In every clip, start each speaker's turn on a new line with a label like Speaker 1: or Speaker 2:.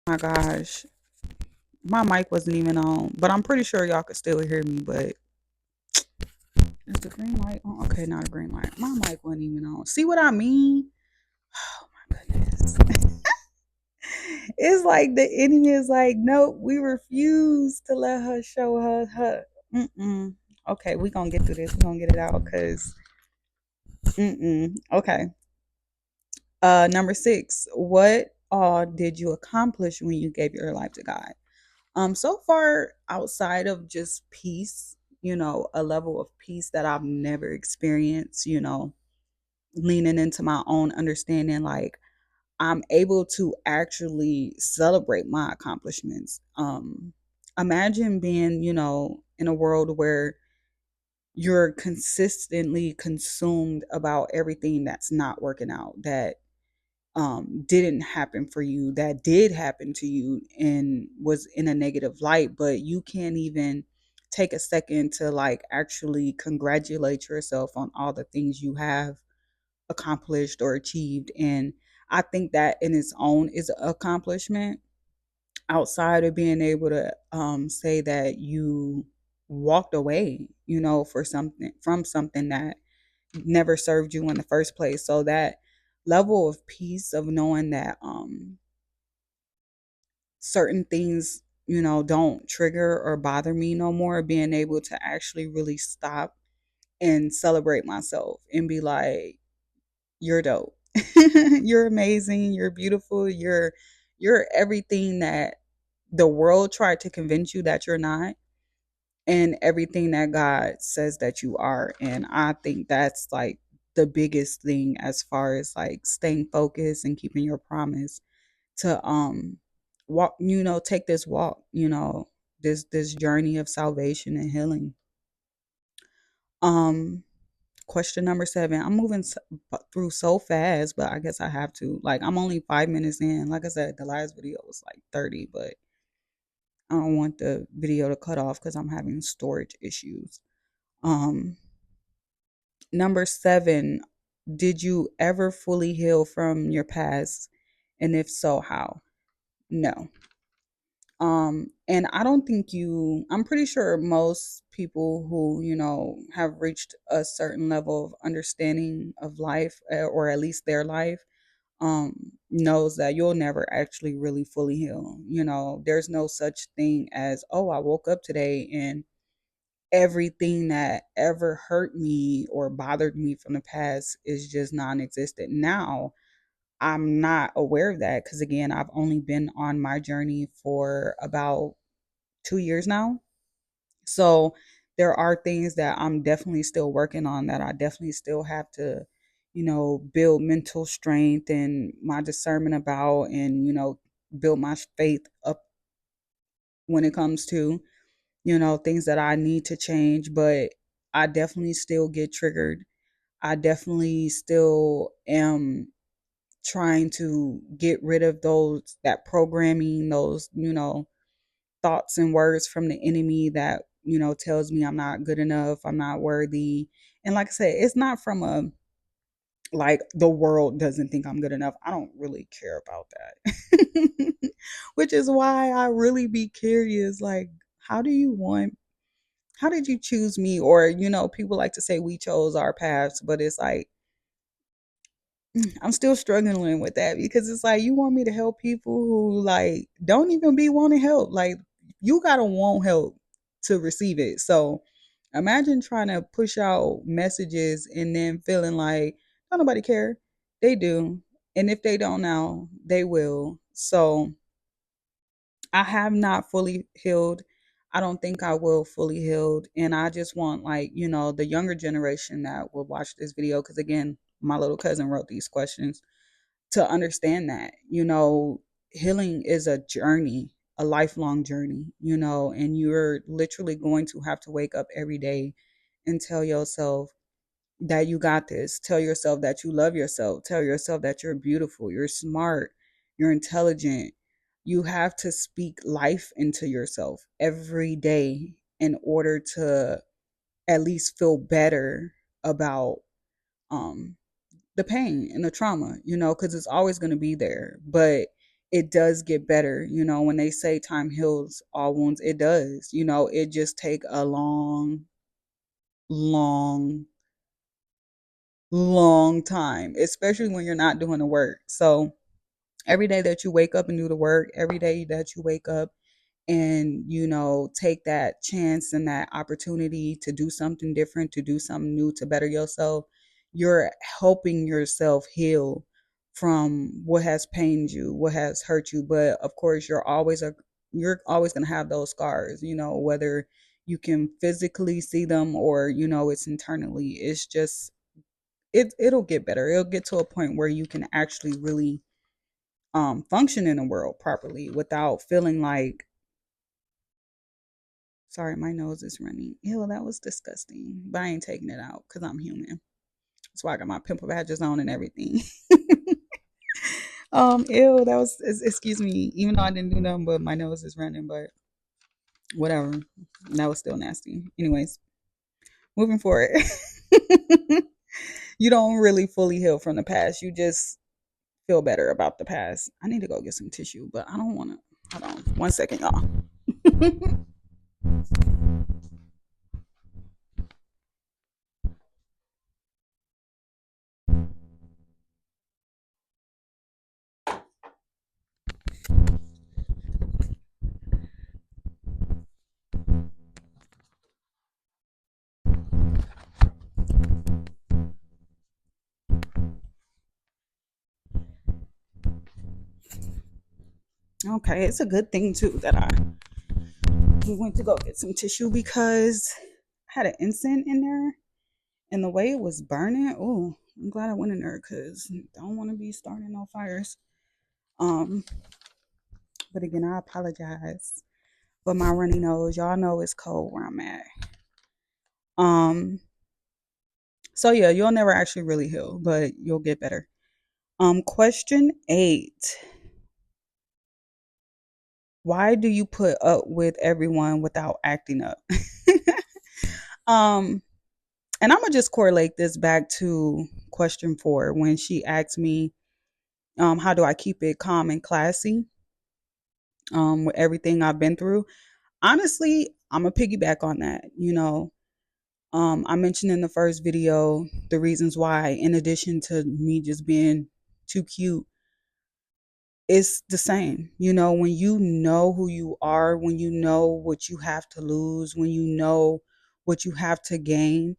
Speaker 1: My gosh, my mic wasn't even on, but I'm pretty sure y'all could still hear me. But is the green light on? Okay, not a green light. My mic wasn't even on. See what I mean? Oh my goodness. It's like the enemy is like, nope, we refuse to let her show her. Mm-mm. Okay, we gonna get through this. We gonna get it out because okay. Number six, what all did you accomplish when you gave your life to God? So far outside of just peace, a level of peace that I've never experienced, leaning into my own understanding, like I'm able to actually celebrate my accomplishments. Imagine being, in a world where you're consistently consumed about everything that's not working out, that didn't happen for you, that did happen to you and was in a negative light, but you can't even take a second to like actually congratulate yourself on all the things you have accomplished or achieved. And I think that in its own is an accomplishment, outside of being able to say that you walked away, for something, from something that never served you in the first place. So that level of peace of knowing that certain things, don't trigger or bother me no more, being able to actually really stop and celebrate myself and be like, you're dope. You're amazing, you're beautiful, you're everything that the world tried to convince you that you're not, and everything that God says that you are. And I think that's like the biggest thing as far as like staying focused and keeping your promise to walk, take this walk, this journey of salvation and healing. Um Question number seven. I'm moving through so fast, but I guess I have to. Like, I'm only 5 minutes in. Like I said, the last video was like 30, but I don't want the video to cut off because I'm having storage issues. Um, Number seven. Did you ever fully heal from your past? And if so, how? No. And I don't think I'm pretty sure most people who, have reached a certain level of understanding of life, or at least their life, knows that you'll never actually really fully heal. There's no such thing as, oh, I woke up today and everything that ever hurt me or bothered me from the past is just non-existent. Now, I'm not aware of that because again, I've only been on my journey for about 2 years now. So there are things that I'm definitely still working on, that I definitely still have to, build mental strength and my discernment about, and, build my faith up when it comes to, things that I need to change. But I definitely still get triggered. I definitely still am trying to get rid of that programming, those, thoughts and words from the enemy that, tells me I'm not good enough, I'm not worthy. And like I said, it's not from a, like, the world doesn't think I'm good enough. I don't really care about that. Which is why I really be curious, like, how do you want how did you choose me? Or, people like to say we chose our paths, but it's like I'm still struggling with that, because it's like you want me to help people who like don't even be wanting help. Like, you gotta want help to receive it. So imagine trying to push out messages and then feeling like don't nobody care. They do. And if they don't now, they will. So I have not fully healed. I don't think I will fully healed. And I just want, like, the younger generation that will watch this video, because again, my little cousin wrote these questions, to understand that, healing is a journey, a lifelong journey, and you're literally going to have to wake up every day and tell yourself that you got this. Tell yourself that you love yourself. Tell yourself that you're beautiful, you're smart, you're intelligent. You have to speak life into yourself every day in order to at least feel better about um the pain and the trauma, because it's always going to be there. But it does get better. When they say time heals all wounds, it does. It just take a long, long, long time, especially when you're not doing the work. So every day that you wake up and do the work, every day that you wake up and take that chance and that opportunity to do something different, to do something new, to better yourself, you're helping yourself heal from what has pained you, what has hurt you. But of course, you're always going to have those scars, whether you can physically see them or it's internally. It's just it'll get better. It'll get to a point where you can actually really function in the world properly without feeling like, sorry, my nose is running. Ew, that was disgusting. But I ain't taking it out because I'm human. That's why I got my pimple patches on and everything. Ew, that was, excuse me, even though I didn't do nothing, but my nose is running, but whatever. That was still nasty. Anyways, moving forward. You don't really fully heal from the past. You just feel better about the past. I need to go get some tissue, but I don't want to. Hold on 1 second, y'all. Okay, it's a good thing too that we went to go get some tissue because I had an incense in there and the way it was burning. Oh, I'm glad I went in there because I don't want to be starting no fires. Um, but again, I apologize for my runny nose. Y'all know it's cold where I'm at. Um, so yeah, you'll never actually really heal, but you'll get better. Question 8. Why do you put up with everyone without acting up? um, and I'm gonna just correlate this back to question 4 when she asked me, how do I keep it calm and classy, with everything I've been through. Honestly, I'm gonna piggyback on that. I mentioned in the first video the reasons why, in addition to me just being too cute, it's the same. When you know who you are, when you know what you have to lose, when you know what you have to gain,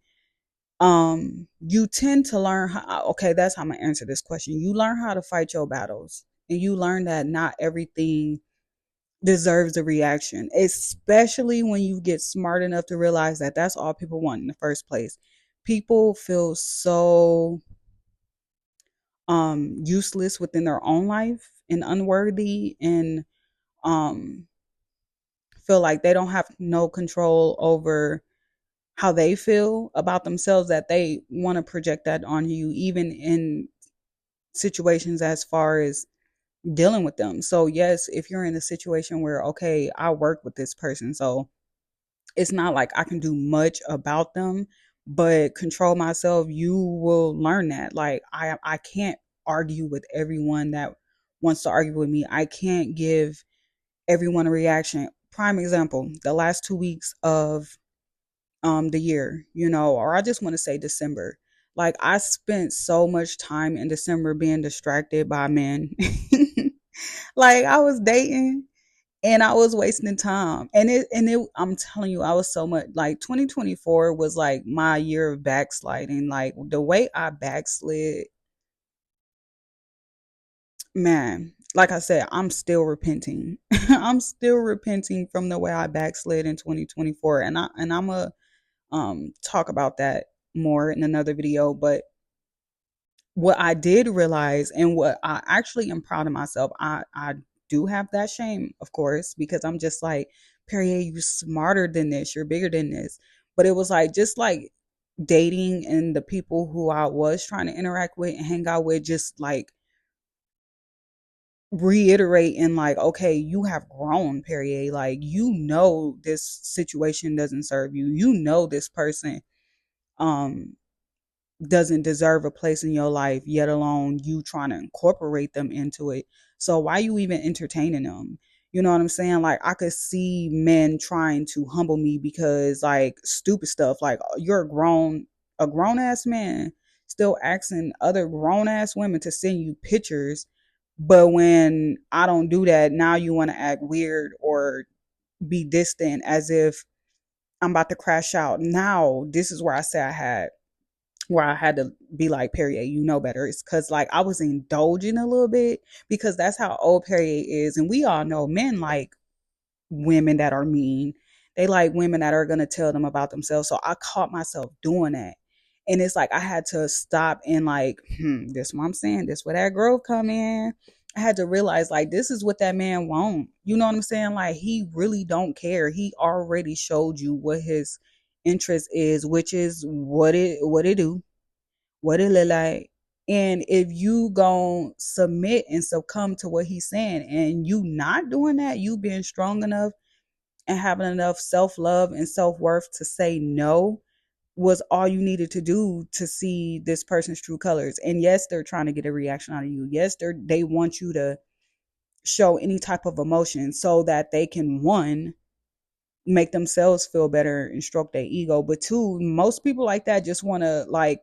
Speaker 1: you tend to learn how, okay, that's how I'm gonna answer this question. You learn how to fight your battles, and you learn that not everything deserves a reaction, especially when you get smart enough to realize that that's all people want in the first place. People feel so useless within their own life and unworthy, and um feel like they don't have no control over how they feel about themselves, that they want to project that on you, even in situations as far as dealing with them. So yes, if you're in a situation where, okay, I work with this person, so it's not like I can do much about them, but control myself, you will learn that. Like I can't argue with everyone that wants to argue with me. I can't give everyone a reaction. Prime example, the last 2 weeks of the year, or I just want to say December. Like I spent so much time in December being distracted by men. Like I was dating and I was wasting time. And it I'm telling you, I was so much like 2024 was like my year of backsliding. Like the way I backslid, man, like I said, I'm still repenting. I'm still repenting from the way I backslid in 2024. And I'm a talk about that more in another video. But what I did realize, and what I actually am proud of myself, I do have that shame, of course, because I'm just like, Perrier, you're smarter than this, you're bigger than this. But it was like, just like dating and the people who I was trying to interact with and hang out with, just like reiterate and like, okay, you have grown, Perrier. Like, this situation doesn't serve you. This person um doesn't deserve a place in your life, yet alone you trying to incorporate them into it. So why you even entertaining them? You know what I'm saying? Like I could see men trying to humble me because like stupid stuff. Like you're a grown ass man still asking other grown ass women to send you pictures, but when I don't do that, now you want to act weird or be distant as if I'm about to crash out. Now, this is where I had to be like, Perrier, you know better. It's because like I was indulging a little bit because that's how old Perrier is. And we all know men like women that are mean. They like women that are going to tell them about themselves. So I caught myself doing that. And it's like I had to stop and like, this what I'm saying, this where that growth come in. I had to realize like this is what that man want. You know what I'm saying? Like he really don't care. He already showed you what his interest is, which is what it do, what it look like. And if you gon' submit and succumb to what he's saying and you not doing that, you being strong enough and having enough self-love and self-worth to say no was all you needed to do to see this person's true colors. And yes, they're trying to get a reaction out of you. Yes, they want you to show any type of emotion so that they can, one, make themselves feel better and stroke their ego, but two, most people like that just want to like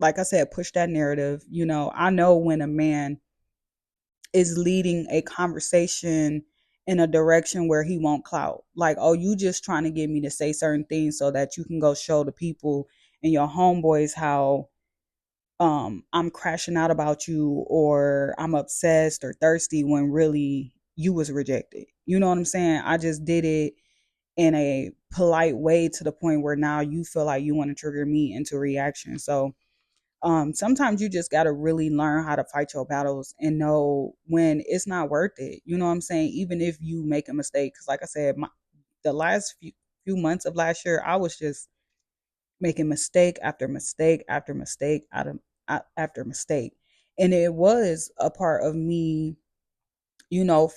Speaker 1: I said, push that narrative. You know, I know when a man is leading a conversation in a direction where he won't clout. Like, oh, you just trying to get me to say certain things so that you can go show the people and your homeboys how I'm crashing out about you or I'm obsessed or thirsty when really you was rejected. You know what I'm saying? I just did it in a polite way to the point where now you feel like you want to trigger me into reaction. So sometimes you just got to really learn how to fight your battles and know when it's not worth it. You know what I'm saying? Even if you make a mistake, because like I said, the last few months of last year, I was just making mistake after mistake after mistake after mistake, and it was a part of me,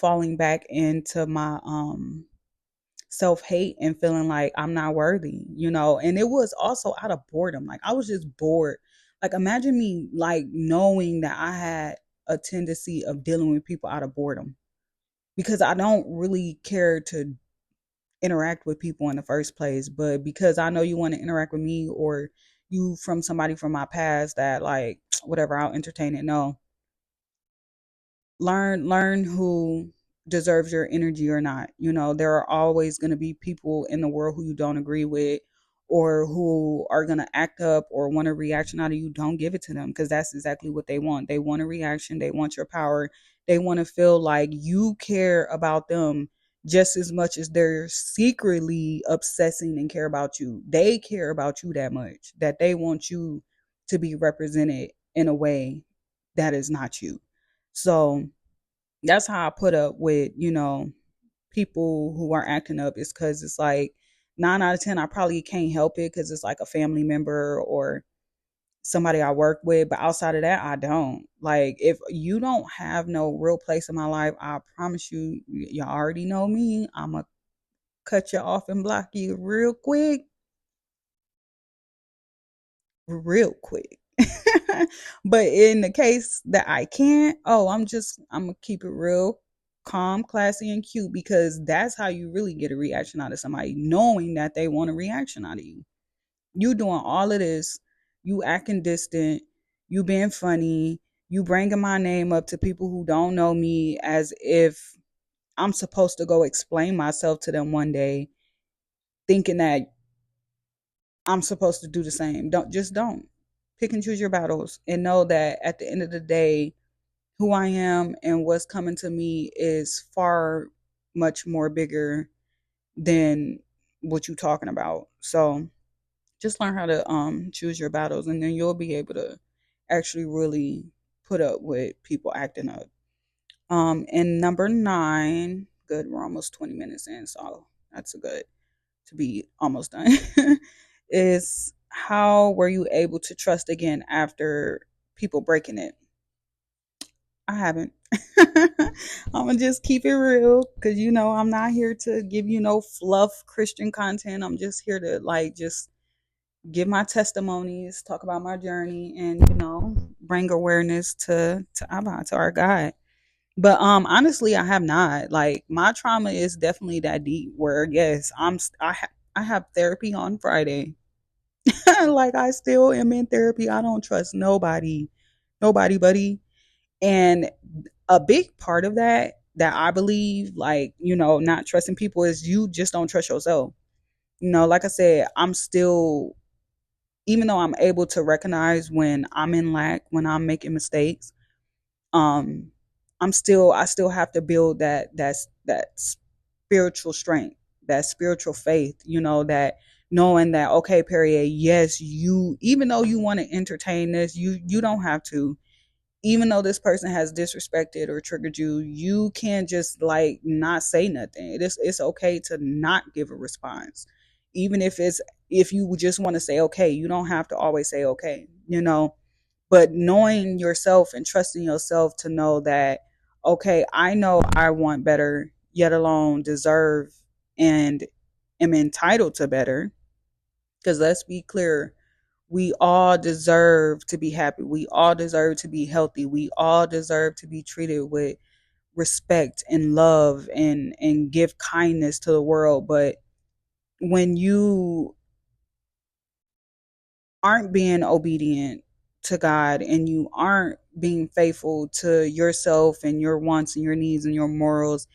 Speaker 1: falling back into my self hate and feeling like I'm not worthy, and it was also out of boredom. Like I was just bored. Like imagine me like knowing that I had a tendency of dealing with people out of boredom because I don't really care to interact with people in the first place, but because I know you want to interact with me or you from somebody from my past that like whatever, I'll entertain it. No, learn who deserves your energy or not. There are always going to be people in the world who you don't agree with or who are going to act up or want a reaction out of you. Don't give it to them because that's exactly what they want. They want a reaction. They want your power. They want to feel like you care about them just as much as they're secretly obsessing and care about you. They care about you that much that they want you to be represented in a way that is not you. So that's how I put up with, people who are acting up is because it's like 9 out of 10, I probably can't help it because it's like a family member or somebody I work with. But outside of that, I don't. Like, if you don't have no real place in my life, I promise you, you already know me. I'm going to cut you off and block you real quick. Real quick. But in the case that I can't, I'm gonna keep it real calm, classy, and cute because that's how you really get a reaction out of somebody, knowing that they want a reaction out of you. You doing all of this, you acting distant, you being funny, you bringing my name up to people who don't know me as if I'm supposed to go explain myself to them one day, thinking that I'm supposed to do the same. Don't pick and choose your battles and know that at the end of the day, who I am and what's coming to me is far much more bigger than what you're talking about. So just learn how to choose your battles and then you'll be able to actually really put up with people acting up. And number 9, good, we're almost 20 minutes in, so that's a good to be almost done. Is how were you able to trust again after people breaking it? I haven't. I'm gonna just keep it real because I'm not here to give you no fluff Christian content. I'm just here to like just give my testimonies, talk about my journey, and bring awareness to Abba, to our God. But honestly, I have not. Like my trauma is definitely that deep where yes, I have therapy on Friday. Like I still am in therapy. I don't trust nobody. Nobody buddy. And a big part of that I believe, like, not trusting people is you just don't trust yourself. Like I said, I'm still, even though I'm able to recognize when I'm in lack, when I'm making mistakes, um, I still have to build that spiritual strength, that spiritual faith, that knowing that, okay, Perrier, yes, even though you want to entertain this, you don't have to. Even though this person has disrespected or triggered you, you can't just like not say nothing. It's okay to not give a response. Even if you just want to say okay, you don't have to always say okay. But knowing yourself and trusting yourself to know that, okay, I know I want better, yet alone deserve and am entitled to better. Because let's be clear, we all deserve to be happy. We all deserve to be healthy. We all deserve to be treated with respect and love and give kindness to the world. But when you aren't being obedient to God and you aren't being faithful to yourself and your wants and your needs and your morals,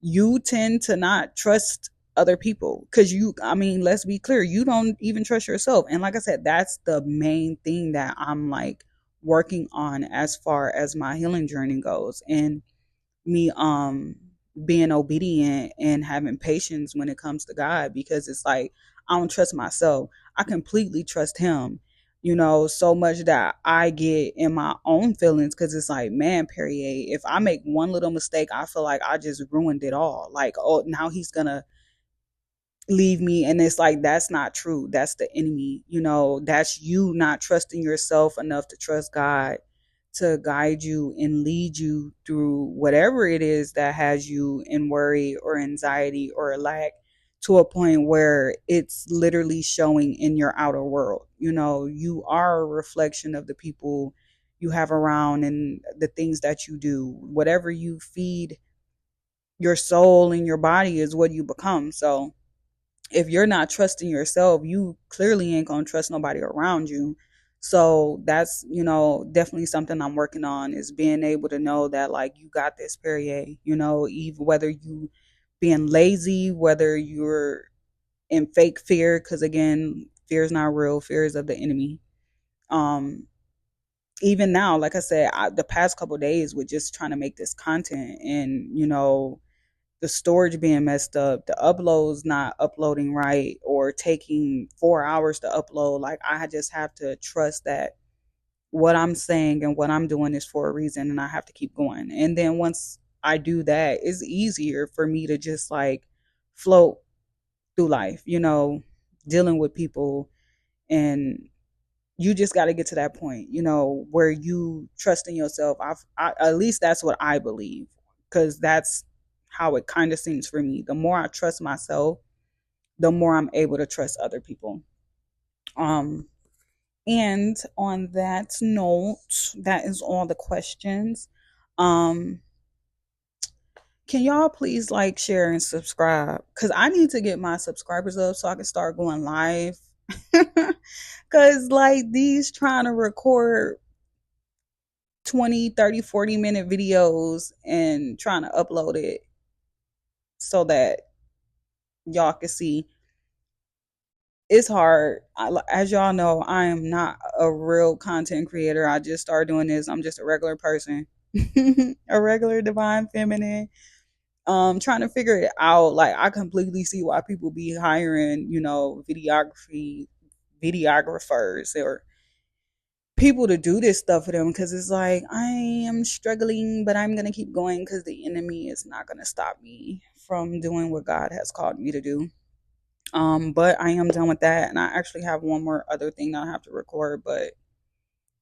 Speaker 1: you tend to not trust other people because I mean, let's be clear, you don't even trust yourself. And like I said, that's the main thing that I'm like working on as far as my healing journey goes. And me being obedient and having patience when it comes to God, because it's like I don't trust myself. I completely trust him, so much that I get in my own feelings because it's like, man, Perrier, if I make one little mistake, I feel like I just ruined it all. Like, oh, now he's gonna leave me. And it's like, that's not true. That's the enemy. That's you not trusting yourself enough to trust God to guide you and lead you through whatever it is that has you in worry or anxiety or lack, to a point where it's literally showing in your outer world. You are a reflection of the people you have around and the things that you do. Whatever you feed your soul and your body is what you become. So if you're not trusting yourself, you clearly ain't gonna trust nobody around you. So that's, definitely something I'm working on, is being able to know that like you got this, Perrier, even whether you being lazy, whether you're in fake fear, because again, fear is not real, fear is of the enemy. Um, Even now, like I said, the past couple of days with just trying to make this content and, the storage being messed up, the uploads not uploading right, or taking 4 hours to upload. Like I just have to trust that what I'm saying and what I'm doing is for a reason, and I have to keep going. And then once I do that, it's easier for me to just like float through life, dealing with people. And you just got to get to that point, where you trust in yourself. At least that's what I believe, because that's how it kind of seems for me. The more I trust myself, the more I'm able to trust other people. Um, and on that note, that is all the questions. Um, can y'all please like, share, and subscribe? Because I need to get my subscribers up so I can start going live. Because like these trying to record 20, 30, 40 minute videos and trying to upload it so that y'all can see, it's hard. As y'all know, I am not a real content creator. I just started doing this. I'm just a regular person, a regular divine feminine. Trying to figure it out. Like I completely see why people be hiring, videographers or people to do this stuff for them, because it's like I am struggling, but I'm gonna keep going because the enemy is not gonna stop me from doing what God has called me to do. But I am done with that, and I actually have one more other thing that I have to record, but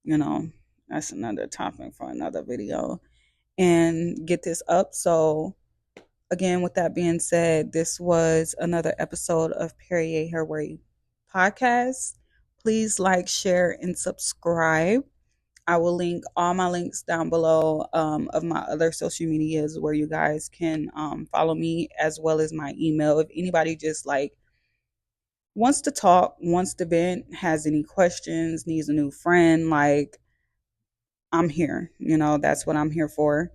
Speaker 1: you know, that's another topic for another video and get this up. So again, with that being said, this was another episode of Perrier Her Way podcast. Please like, share, and subscribe. I will link all my links down below of my other social medias where you guys can follow me, as well as my email. If anybody just like wants to talk, wants to vent, has any questions, needs a new friend, like, I'm here. That's what I'm here for.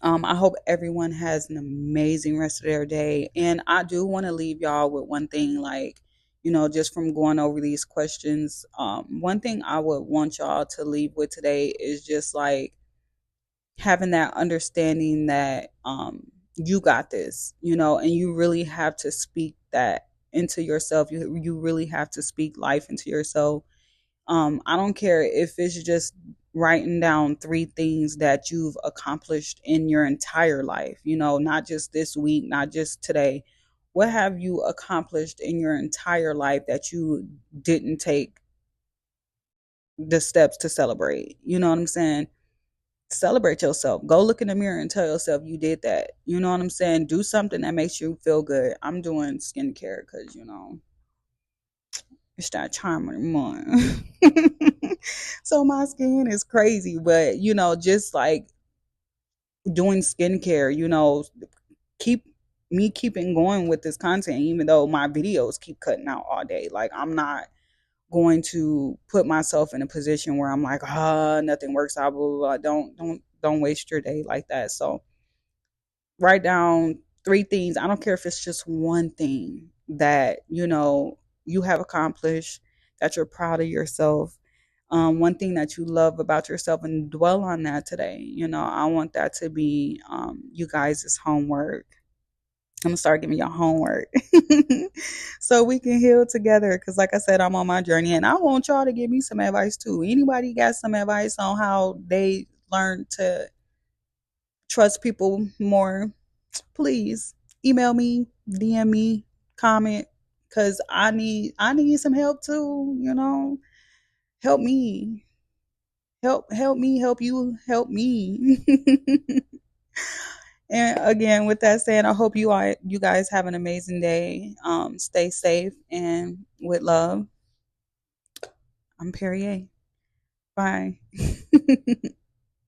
Speaker 1: I hope everyone has an amazing rest of their day. And I do want to leave y'all with one thing, like, just from going over these questions. One thing I would want y'all to leave with today is just like having that understanding that you got this, and you really have to speak that into yourself. You really have to speak life into yourself. I don't care if it's just writing down 3 things that you've accomplished in your entire life, not just this week, not just today. What have you accomplished in your entire life that you didn't take the steps to celebrate? You know what I'm saying? Celebrate yourself. Go look in the mirror and tell yourself you did that. You know what I'm saying? Do something that makes you feel good. I'm doing skincare because, it's that time of the month. So my skin is crazy, but just like doing skincare, keep keeping going with this content, even though my videos keep cutting out all day. Like, I'm not going to put myself in a position where I'm like, nothing works out, blah, blah, blah. Don't waste your day like that. So write down 3 things. I don't care if it's just one thing that you have accomplished, that you're proud of yourself. One thing that you love about yourself, and dwell on that today. I want that to be you guys' homework. I'm gonna start giving y'all homework so we can heal together. Because, like I said, I'm on my journey, and I want y'all to give me some advice too. Anybody got some advice on how they learn to trust people more? Please email me, DM me, comment, because I need some help too. Help me, help me, help you, help me. And again, with that said, I hope you guys have an amazing day. Stay safe, and with love, I'm Perrier. Bye.